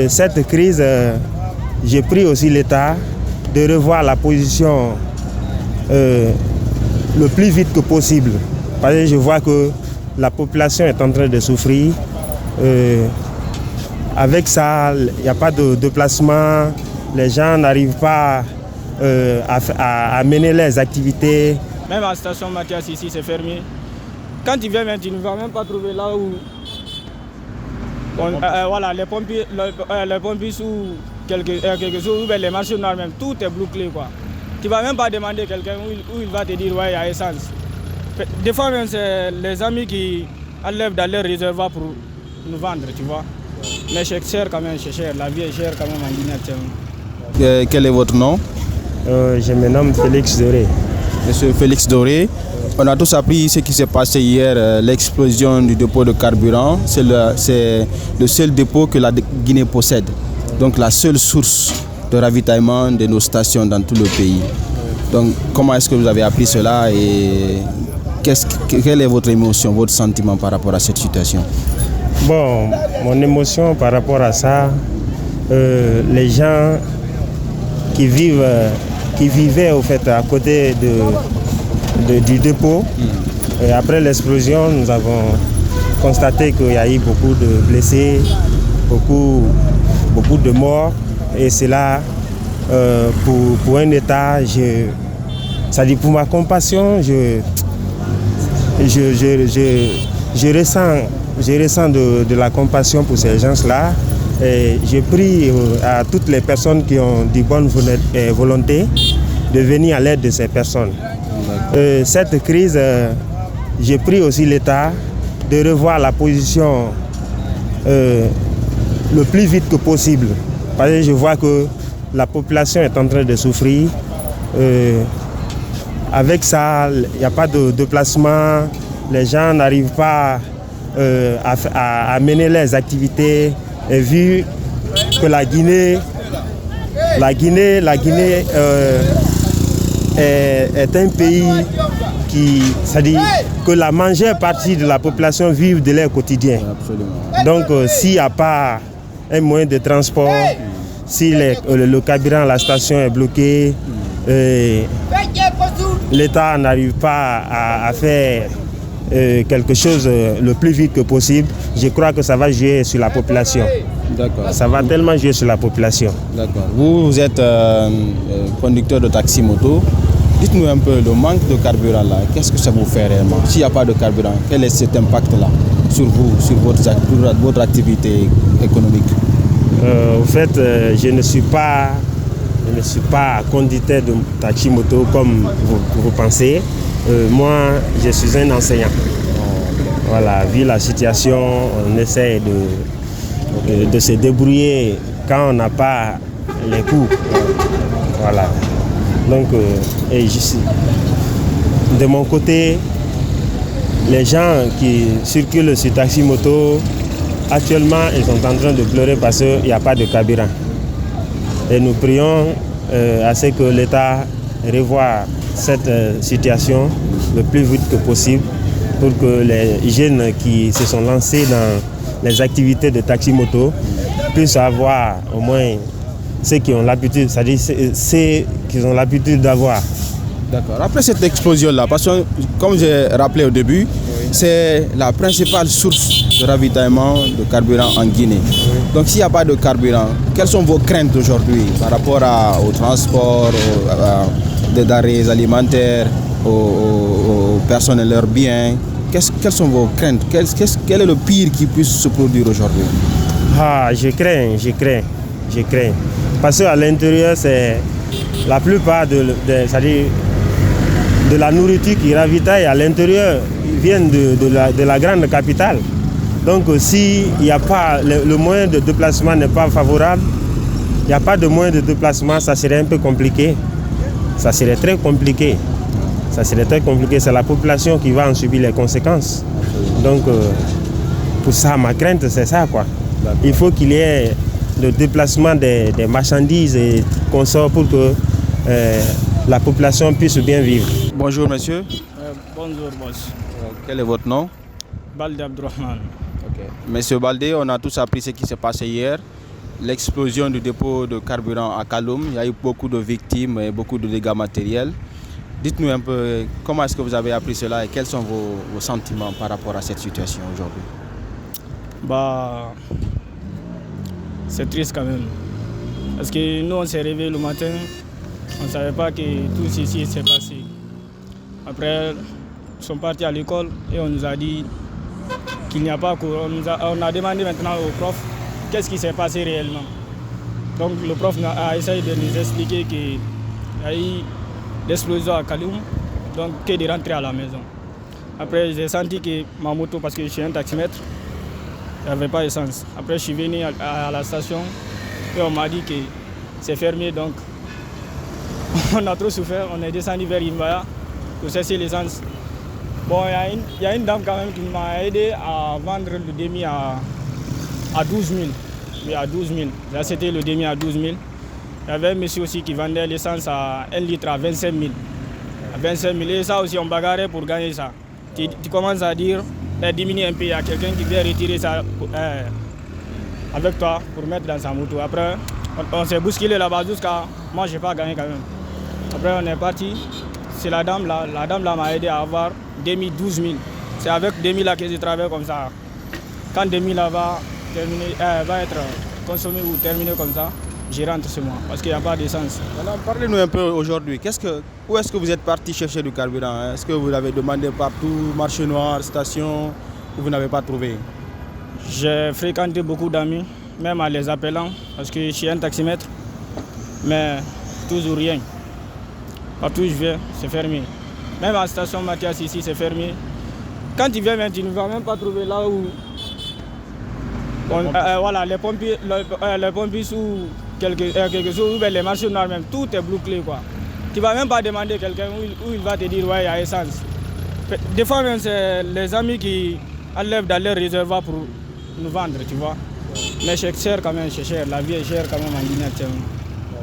Cette crise, j'ai pris aussi l'État de revoir la position le plus vite que possible. Parce que je vois que la population est en train de souffrir. Avec ça, il n'y a pas de déplacement, les gens n'arrivent pas à mener leurs activités. Même à la station Mathias ici, c'est fermé. Quand tu viens, tu ne vas même pas trouver là où voilà, les pompiers ou quelque chose, ou les marchés noirs même, tout est bloqué quoi. Tu ne vas même pas demander à quelqu'un où il va te dire ouais, il y a essence. Des fois même c'est les amis qui enlèvent dans leur réservoir pour nous vendre, tu vois. Mais c'est cher quand même, c'est cher. La vie est chère quand même en Guinée actuellement. Quel est votre nom? Je me nomme Félix Doré. Monsieur Félix Doré, on a tous appris ce qui s'est passé hier, l'explosion du dépôt de carburant. C'est le seul dépôt que la Guinée possède. Donc la seule source de ravitaillement de nos stations dans tout le pays. Donc comment est-ce que vous avez appris cela et quelle est votre émotion, votre sentiment par rapport à cette situation? Bon, mon émotion par rapport à ça, les gens qui vivaient au fait à côté du dépôt. Et après l'explosion, nous avons constaté qu'il y a eu beaucoup de blessés, beaucoup de morts. Et c'est là, pour un État, c'est-à-dire pour ma compassion, je ressens de la compassion pour ces gens-là. Et je prie à toutes les personnes qui ont de bonne volonté de venir à l'aide de ces personnes. Cette crise, j'ai pris aussi l'État de revoir la position le plus vite que possible. Parce que je vois que la population est en train de souffrir. Avec ça, il n'y a pas de déplacement, les gens n'arrivent pas à mener leurs activités. Et vu que la Guinée est un pays c'est-à-dire que la majeure partie de la population vit de leur quotidien. Absolument. Donc s'il n'y a pas un moyen de transport, si le carburant à la station est bloqué, l'État n'arrive pas à faire quelque chose le plus vite que possible, je crois que ça va jouer sur la population. D'accord. Ça va tellement jouer sur la population. D'accord. Vous êtes conducteur de taxi-moto. Dites-nous un peu le manque de carburant là. Qu'est-ce que ça vous fait réellement? S'il n'y a pas de carburant, quel est cet impact-là sur vous, sur votre activité économique? Au fait, je ne suis pas conducteur de taxi-moto comme vous pensez. Moi, je suis un enseignant. Voilà, vu la situation, on essaie de se débrouiller quand on n'a pas les coûts. Voilà. Donc, de mon côté, les gens qui circulent sur taxi-moto, actuellement, ils sont en train de pleurer parce qu'il n'y a pas de carburant. Et nous prions à ce que l'État revoie cette situation le plus vite que possible pour que les jeunes qui se sont lancés dans les activités de taxi-moto puissent avoir au moins ceux qui ont l'habitude, c'est-à-dire ceux qu'ils ont l'habitude d'avoir. D'accord. Après cette explosion-là, parce que comme j'ai rappelé au début, c'est la principale source de ravitaillement de carburant en Guinée. Donc s'il n'y a pas de carburant, quelles sont vos craintes aujourd'hui par rapport au transport, des denrées alimentaires, aux personnes et leurs biens? Quelles sont vos craintes? Quel est le pire qui puisse se produire aujourd'hui? Je crains. Parce qu'à l'intérieur, c'est la plupart c'est-à-dire de la nourriture qui ravitaille à l'intérieur viennent de la grande capitale. Donc s'il n'y a pas le moyen de déplacement n'est pas favorable, il n'y a pas de moyen de déplacement, ça serait un peu compliqué. Ça serait très compliqué. C'est la population qui va en subir les conséquences. Donc pour ça, ma crainte, c'est ça quoi. Il faut qu'il y ait le déplacement des marchandises et consorts pour que la population puisse bien vivre. Bonjour monsieur. Bonjour boss. Quel est votre nom? Balde Abdurrahman. Monsieur Baldé, on a tous appris ce qui s'est passé hier. l'explosion du dépôt de carburant à Kaloum. Il y a eu beaucoup de victimes et beaucoup de dégâts matériels. Dites-nous un peu comment est-ce que vous avez appris cela et quels sont vos sentiments par rapport à cette situation aujourd'hui? Bah, c'est triste quand même. Parce que nous, on s'est réveillés le matin, on ne savait pas que tout ceci s'est passé. Après, ils sont partis à l'école et on nous a dit qu'il n'y a pas cours. On a demandé maintenant au prof qu'est-ce qui s'est passé réellement. Donc le prof a essayé de nous expliquer qu'il y a eu l'explosion à Kaloum, donc que de rentrer à la maison. Après, j'ai senti que ma moto, parce que je suis un taximètre, il n'y avait pas d'essence. Après, je suis venu à la station et on m'a dit que c'est fermé, donc on a trop souffert. On est descendu vers Inbaya pour cesser l'essence. Bon, il y a une dame quand même qui m'a aidé à vendre le demi à 12 000. Oui, à 12 000. Là, c'était le demi à 12 000. Il y avait un monsieur aussi qui vendait l'essence à 1 litre à 25 000. À 25 000. Et ça aussi, on bagarrait pour gagner ça. Tu commences à dire, diminue un peu, il y a quelqu'un qui vient retirer ça avec toi pour mettre dans sa moto. Après, on s'est bousculé là-bas jusqu'à... Moi, je n'ai pas gagné quand même. Après, on est parti. C'est la dame là m'a aidé à avoir demi 12 000. C'est avec demi là que je travaille comme ça. Quand demi là va être consommé ou terminé comme ça, je rentre chez moi parce qu'il n'y a pas d'essence. Alors, parlez-nous un peu aujourd'hui. Où est-ce que vous êtes parti chercher du carburant? Est-ce que vous l'avez demandé partout, marché noir, station, ou vous n'avez pas trouvé? J'ai fréquenté beaucoup d'amis, même en les appelant, parce que je suis un taximètre, mais toujours rien. Partout où je vais, c'est fermé. Même à la station Mathias ici, c'est fermé. Quand tu viens, tu ne vas même pas trouver là où... voilà, les pompiers ou quelque chose, ou les marchés noirs même, tout est bouclé quoi. Tu ne vas même pas demander quelqu'un où il va te dire ouais, il y a essence. Des fois même c'est les amis qui enlèvent dans leur réservoir pour nous vendre, tu vois. Mais c'est cher quand même, c'est cher. La vie est chère quand même en Guinée actuellement.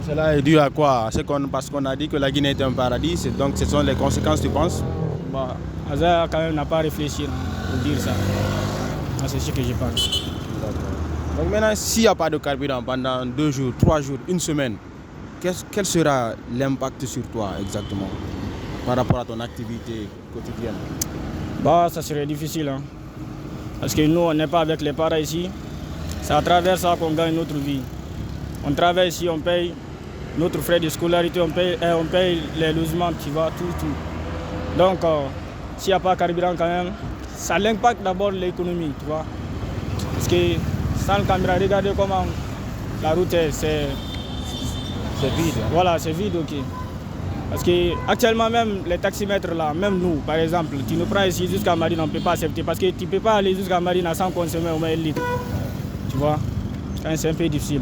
Cela est dû à quoi? Parce qu'on a dit que la Guinée est un paradis, donc ce sont les conséquences, tu penses? Bah, Aza quand même n'a pas réfléchi pour dire ça. C'est ce que je pense. Donc maintenant, s'il n'y a pas de carburant pendant 2 jours, 3 jours, 1 semaine, quel sera l'impact sur toi exactement par rapport à ton activité quotidienne? Bah, ça serait difficile. Hein. Parce que nous, on n'est pas avec les parents ici. C'est à travers ça qu'on gagne notre vie. On travaille ici, on paye notre frais de scolarité, on paye les logements, tu vois, tout. Donc, s'il n'y a pas de carburant quand même, ça impacte d'abord l'économie, tu vois. Parce que sans le caméra, regardez comment la route est, c'est vide. Hein. Voilà, c'est vide, ok. Parce qu'actuellement même, les taximètres là, même nous, par exemple, tu nous prends ici jusqu'à Marine, on ne peut pas accepter. Parce que tu ne peux pas aller jusqu'à Marine sans consommer au moins 1 litre. Tu vois, c'est un peu difficile.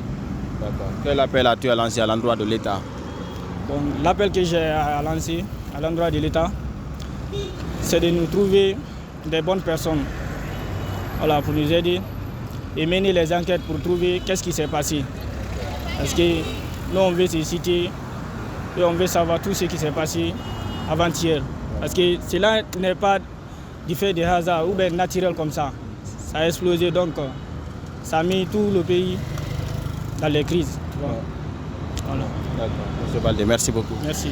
D'accord. Quel appel as-tu à lancer à l'endroit de l'État? L'appel que j'ai à lancer à l'endroit de l'État, c'est de nous trouver des bonnes personnes, voilà, pour nous aider et mener les enquêtes pour trouver qu'est-ce qui s'est passé. Parce que nous, on veut se citer et on veut savoir tout ce qui s'est passé avant-hier. Parce que cela n'est pas du fait de hasard ou bien naturel comme ça. Ça a explosé, donc ça a mis tout le pays dans les crises. Tu vois. Voilà. D'accord. M. Baldé, merci beaucoup. Merci.